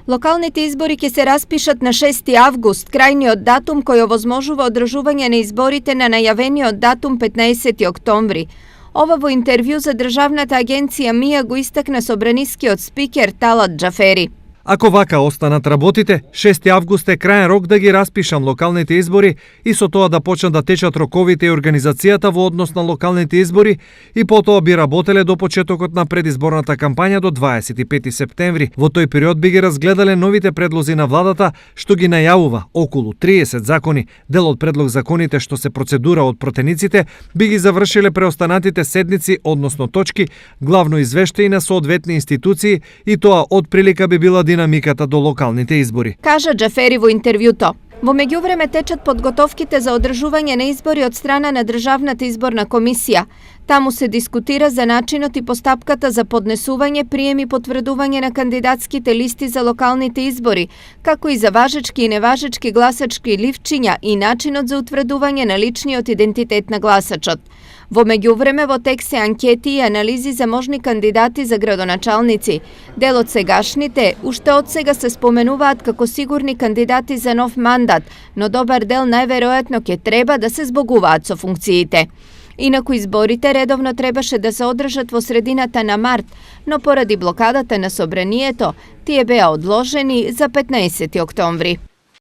Локалните избори ќе се распишат на 6 август, крајниот датум кој овозможува одржување на изборите на најавениот датум 15 октомври. Ова во интервју за државната агенција МИА го истакна собранискиот спикер Талат Џафери. Ако вака останат работите, 6 август е крајен рок да ги распишам локалните избори и со тоа да почнат да течат роковите и организацијата во однос на локалните избори и потоа би работеле до почетокот на предизборната кампања до 25 септември. Во тој период би ги разгледале новите предлози на владата што ги најавува околу 30 закони. Дел од предлог законите што се процедура од протениците би ги завршиле преостанатите седници, односно точки, главно извештаи на соодветни институции и тоа од прилика би била динамиката до локалните избори. Кажа Џафери во интервјуто. Во меѓувреме течат подготовките за одржување на избори од страна на Државната изборна комисија. Таму се дискутира за начинот и постапката за поднесување, прием и потврдување на кандидатските листи за локалните избори, како и за важечки и неважечки гласачки ливчиња и начинот за утврдување на личниот идентитет на гласачот. Во меѓувреме во тек се анкети и анализи за можни кандидати за градоначалници. Дел од сегашните уште од сега се споменуваат како сигурни кандидати за нов мандат, но добар дел најверојатно ќе треба да се збогуваат со функциите. Инаку изборите редовно требаше да се одржат во средината на март, но поради блокадата на собранието, тие беа одложени за 15 октомври.